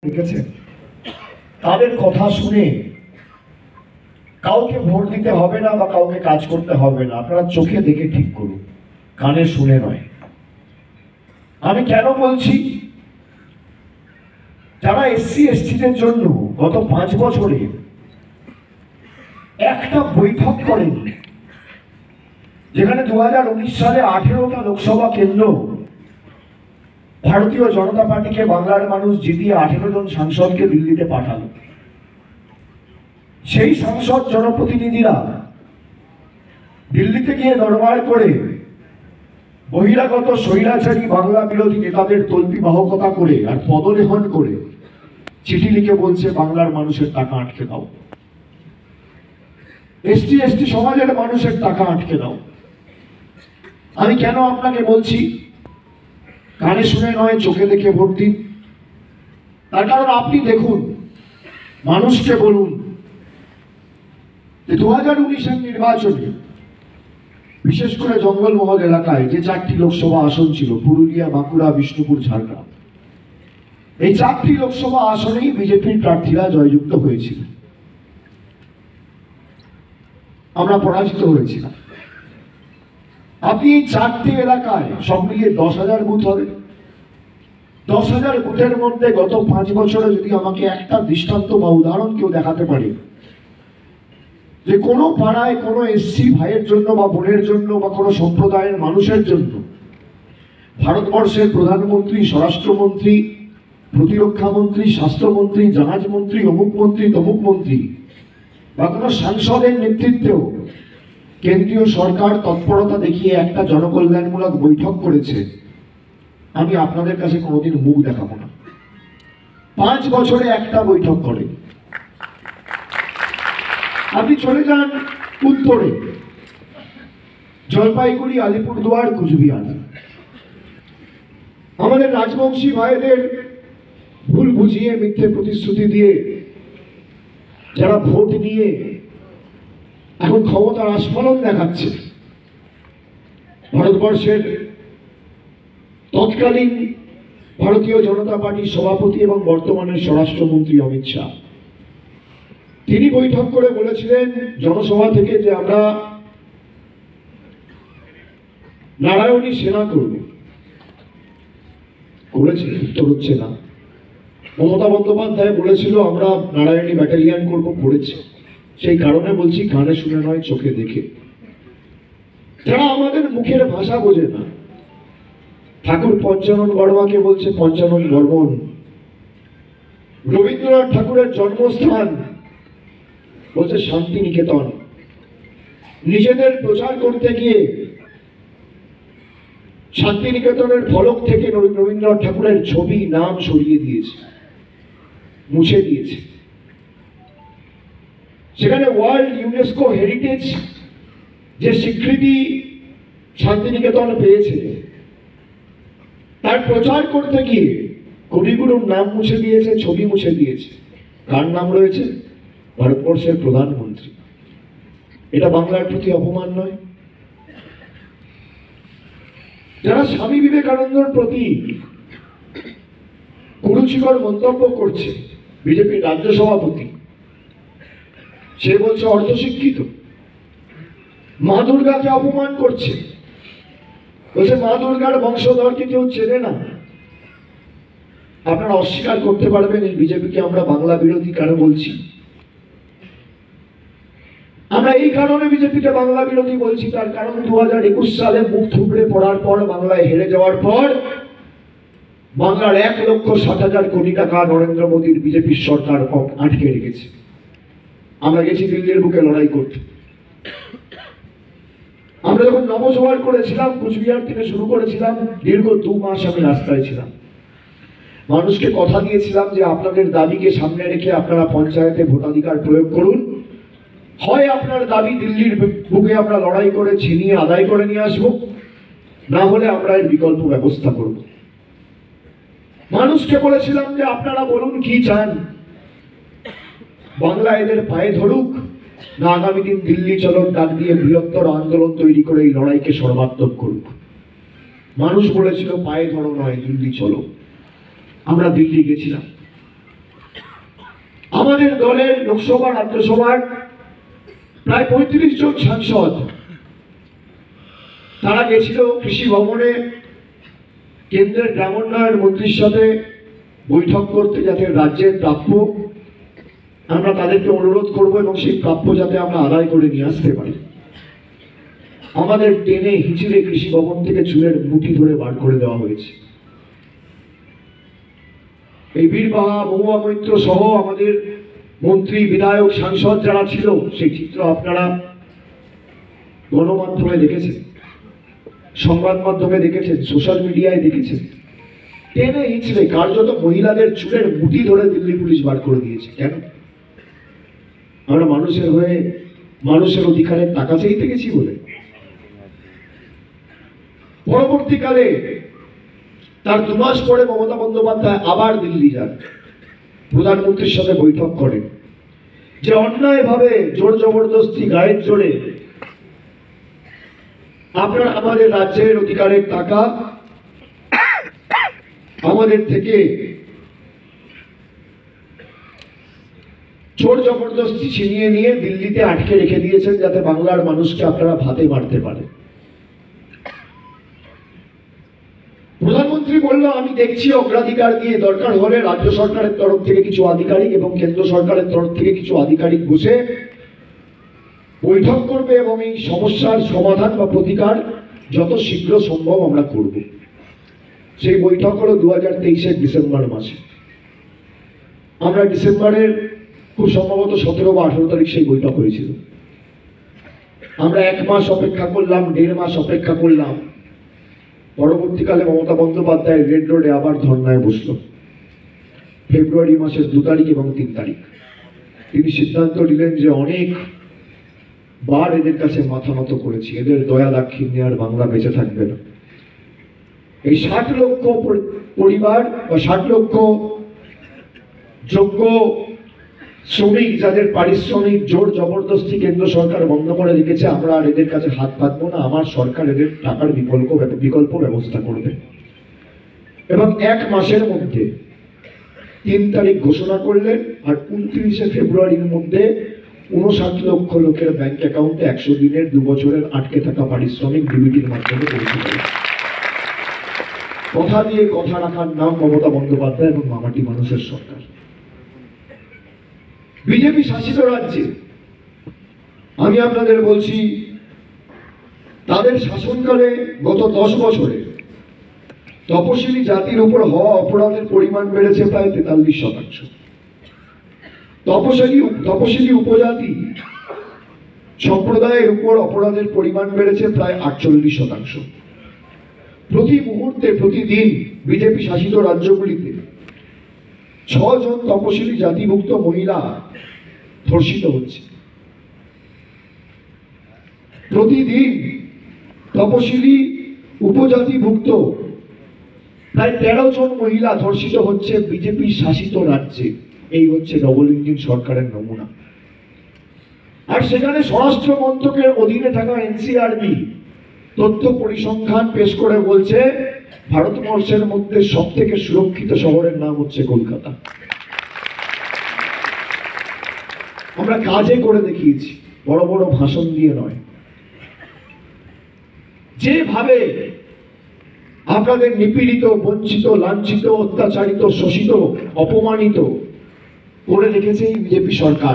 লিখেছেন, তাদের কথা শুনে কাউকে ভোট দিতে হবে না বা কাউকে কাজ করতে হবে না। আপনারা চোখে দেখে ঠিক করুন, কানে শুনে নয়। আমি কেন বলছি, যারা এসসি এসটিদের জন্য গত 5 বছরে একটা বৈঠক করেনি, যেখানে 2019 সালে 18টা লোকসভা কেন্দ্র ভারতীয় জনতা পার্টিকে বাংলার মানুষ জিতিয়ে 18 জন সাংসদকে দিল্লিতে পাঠালো। সেই সাংসদ জনপ্রতিনিধিরা দিল্লিতে গিয়ে দরবার করে বহিরাগত স্বৈরাচারী বাংলা বিরোধী নেতাদের তল্পি বাহকতা করে আর পদলেহন করে চিঠি লিখে বলছে বাংলার মানুষের টাকা আটকে দাও, এসটি এসটি সমাজের মানুষের টাকা আটকে দাও। আমি কেন আপনাকে বলছি কানে শুনে নয়, চোখে দেখে ভোট দিন। তার কারণ আপনি দেখুন, মানুষকে বলুন যে 2019-এর নির্বাচনে বিশেষ করে জঙ্গলমহল এলাকায় যে 4টি লোকসভা আসন ছিল, পুরুলিয়া, বাঁকুড়া, বিষ্ণুপুর, ঝাড়গ্রাম, এই 4টি লোকসভা আসনেই বিজেপির প্রার্থীরা জয়যুক্ত হয়েছিল। আমরা পরাজিত হয়েছিলাম। আপনি এই 4টি এলাকায় সব মিলিয়ে 10,000 বুথ হবে। 10,000 বুথের মধ্যে গত 5 বছরে যদি আমাকে একটা দৃষ্টান্ত বা উদাহরণ কেউ দেখাতে পারে যে কোনো পাড়ায় কোনো এসসি ভাইয়ের জন্য বা বোনের জন্য বা কোনো সম্প্রদায়ের মানুষের জন্য ভারতবর্ষের প্রধানমন্ত্রী, স্বরাষ্ট্রমন্ত্রী, প্রতিরক্ষা মন্ত্রী, স্বাস্থ্যমন্ত্রী, জাহাজ মন্ত্রী, অমুক মন্ত্রী, তমুক মন্ত্রী বা কোনো সাংসদের নেতৃত্বেও কেন্দ্রীয় সরকার তৎপরতা দেখিয়ে একটা জনকল্যাণমূলক বৈঠক করেছে, আমি আপনাদের কাছে কোনোদিন মুখ দেখাবো না। 5 বছরে একটা বৈঠক করে। আপনি চলে যান উত্তরে, জলপাইগুড়ি, আলিপুরদুয়ার, কুচবিহার। আমাদের রাজবংশী ভাইদের ভুল বুঝিয়ে মিথ্যে প্রতিশ্রুতি দিয়ে যারা ভোট নিয়ে এখন ক্ষমতার আস্ফালন দেখাচ্ছে, ভারতবর্ষের তৎকালীন ভারতীয় জনতা পার্টির সভাপতি এবং বর্তমানের স্বরাষ্ট্রমন্ত্রী অমিত শাহ, তিনি বৈঠক করে বলেছিলেন জনসভা থেকে যে আমরা নারায়ণী সেনা করব। করেছে, উত্তর হচ্ছে না। মমতা বন্দ্যোপাধ্যায় বলেছিল আমরা নারায়ণী ব্যাটালিয়ন করব, করেছে। সেই কারণে বলছি কানে শুনে নয়, চোখে দেখে। যারা আমাদের মুখের ভাষা বোঝে না, ঠাকুর পঞ্চানন বর্মাকে বলছে পঞ্চানন বর্মন, রবীন্দ্রনাথ ঠাকুরের জন্মস্থান বলছে শান্তিনিকেতন। নিজেদের প্রচার করতে গিয়ে শান্তিনিকেতনের ফলক থেকে রবীন্দ্রনাথ ঠাকুরের ছবি, নাম সরিয়ে দিয়েছে, মুছে দিয়েছে। সেখানে ওয়ার্ল্ড ইউনেস্কো হেরিটেজ যে স্বীকৃতি শান্তিনিকেতন পেয়েছে, তার প্রচার করতে গিয়ে কবিগুরুর নাম মুছে দিয়েছে, ছবি মুছে দিয়েছে। কার নাম রয়েছে? ভারতবর্ষের প্রধানমন্ত্রী। এটা বাংলার প্রতি অপমান নয়? যারা স্বামী বিবেকানন্দর প্রতি কুরুচিকর মন্তব্য করছে, বিজেপির রাজ্য সভাপতি, সে বলছে অর্ধশিক্ষিত। মা দুর্গাকে অপমান করছে, বলছে মা দুর্গার বংশধরকে কেউ চেনে না। আপনারা অস্বীকার করতে পারবেন এই বিজেপিকে আমরা বাংলা বিরোধী কেন বলছি? আমরা এই কারণে বিজেপিকে বাংলা বিরোধী বলছি, তার কারণ 2021 সালে মুখ থুবড়ে পড়ার পর, বাংলায় হেরে যাওয়ার পর বাংলার 1,60,000 কোটি টাকা নরেন্দ্র মোদীর বিজেপির সরকার আটকে রেখেছে। আমরা গেছি দিল্লির বুকে লড়াই করতে। আমরা যখন নবজোয়ার করেছিলাম, কুচবিহার থেকে শুরু করেছিলাম, দীর্ঘ 2 মাস আমি রাস্তায় ছিলাম। মানুষকে কথা দিয়েছিলাম যে আপনাদের দাবিকে সামনে রেখে আপনারা পঞ্চায়েতে ভোটাধিকার প্রয়োগ করুন, হয় আপনার দাবি দিল্লির বুকে আমরা লড়াই করে ছিনিয়ে আদায় করে নিয়ে আসবো, না হলে আমরা এর বিকল্প ব্যবস্থা করব। মানুষকে বলেছিলাম যে আপনারা বলুন কি চান, বাংলা এদের পায়ে ধরুক, না আগামী দিন দিল্লি চলন ডাক দিয়ে বৃহত্তর আন্দোলন তৈরি করে এই লড়াইকে সর্বাত্মক করুক। মানুষ বলেছিল পায়ে ধরো নয়, দিল্লি চলো। আমরা দিল্লি গেছিলাম। আমাদের দলের লোকসভা রাজ্যসভার প্রায় 35 জন সাংসদ তারা গেছিল কৃষি ভবনে কেন্দ্রের গ্রামোন্নয়ন মন্ত্রীর সাথে বৈঠক করতে, যাতে রাজ্যের প্রাপ্য আমরা তাদেরকে অনুরোধ করব এবং সেই প্রাপ্য যাতে আমরা আদায় করে নিয়ে আসতে পারি। আমাদের টেনে হিঁচড়ে কৃষি ভবন থেকে চুলের মুঠি ধরে বার করে দেওয়া হয়েছে। এই বীরবাহা মহুয়া মৈত্র সহ আমাদের মন্ত্রী, বিধায়ক, সাংসদ যারা ছিল, সেই চিত্র আপনারা গণমাধ্যমে দেখেছেন, সংবাদ মাধ্যমে দেখেছেন, সোশ্যাল মিডিয়ায় দেখেছেন। টেনে হিঁচড়ে কার্যত মহিলাদের চুলের মুঠি ধরে দিল্লি পুলিশ বার করে দিয়েছে। কেন? আমরা মানুষের হয়ে মানুষের অধিকারের টাকা চাইতে গেছি বলে। পরবর্তীকালে তার 2 মাস পরে মমতা বন্দ্যোপাধ্যায় আবার দিল্লি যান, প্রধানমন্ত্রীর সাথে বৈঠক করেন, যে অন্যায়ভাবে জোর জবরদস্তি গায়ের জোরে আপনারা আমাদের রাজ্যের অধিকারের টাকা আমাদের থেকে জোর জবরদস্তি ছিনিয়ে নিয়ে দিল্লিতে আটকে রেখে দিয়েছেন, যাতে বাংলার মানুষকে আপনারা ভাতে মারতে পারে। প্রধানমন্ত্রী বলল, আমি দেখছি অগ্রাধিকার দিয়ে, দরকার হলে রাজ্য সরকারের তরফ থেকে কিছু আধিকারিক এবং কেন্দ্র সরকারের তরফ থেকে কিছু আধিকারিক বসে বৈঠক করবে এবং এই সমস্যার সমাধান বা প্রতিকার যত শীঘ্র সম্ভব আমরা করব। সেই বৈঠক হলো 2023-এর ডিসেম্বর মাসে। আমরা ডিসেম্বরের খুব সম্ভবত 17 বা 18 তারিখ সেই বৈঠক হয়েছিল। আমরা 1 মাস অপেক্ষা করলাম, 1.5 মাস অপেক্ষা করলাম। পরবর্তীকালে মমতা বন্দ্যোপাধ্যায় রেড রোডে আবার ধর্নায় বসল। ফেব্রুয়ারি মাসের 2 তারিখ এবং 3 তারিখ তিনি সিদ্ধান্ত নিলেন যে অনেক বার এদের কাছে মাথা নত করেছি, এদের দয়া দাক্ষিণ্যে আর বাংলা বেঁচে থাকবে না। এই 60 লক্ষ পরিবার বা 60 লক্ষ যোগ্য শ্রমিক যাদের পারিশ্রমিক জোর জবরদস্তি কেন্দ্র সরকার বন্ধ করে রেখেছে, আমরা আর এদের কাছে হাত পাতবো না। আমার সরকার এদের টাকার বিকল্প ব্যবস্থা করবে। এবং 1 মাসের মধ্যে 3 তারিখ ঘোষণা করলেন, আর 29শে ফেব্রুয়ারির মধ্যে 59 লক্ষ লোকের ব্যাংক অ্যাকাউন্টে 100 দিনের 2 বছরের আটকে থাকা পারিশ্রমিক ডিবিটির মাধ্যমে পৌঁছে দেবে। কথা দিয়ে কথা রাখার নাম মমতা বন্দ্যোপাধ্যায় এবং মামাটি মানুষের সরকার। বিজেপি শাসিত রাজ্যে আমি আপনাদের বলছি, তাদের শাসনকালে গত 10 বছরে তপশিলি জাতির উপর হওয়া অপরাধের পরিমাণ বেড়েছে প্রায় 43%। তপশিলি উপজাতি সম্প্রদায়ের উপর অপরাধের পরিমাণ বেড়েছে প্রায় 48%। প্রতি মুহূর্তে, প্রতিদিন বিজেপি শাসিত রাজ্যগুলিতে 6 জন তপশিলি জাতিভুক্ত মহিলা ধর্ষিত হচ্ছে। প্রতিদিন তপশিলি উপজাতিভুক্ত প্রায় 13 জন মহিলা ধর্ষিত হচ্ছে বিজেপি শাসিত রাজ্যে। এই হচ্ছে ডবল ইঞ্জিন সরকারের নমুনা। আর সেখানে স্বরাষ্ট্র মন্ত্রকের অধীনে থাকা এনসিআরবি তথ্য পরিসংখ্যান পেশ করে বলছে, ভারতবর্ষের মধ্যে সব থেকে সুরক্ষিত শহরের নাম হচ্ছে কলকাতা। আমরা কাজে করে দেখিয়েছি, বড় বড় ভাষণ দিয়ে নয়। যেভাবে আপনাদের নিপীড়িত, বঞ্চিত, লাঞ্ছিত, অত্যাচারিত, শোষিত, অপমানিত করে রেখেছে এই বিজেপি সরকার,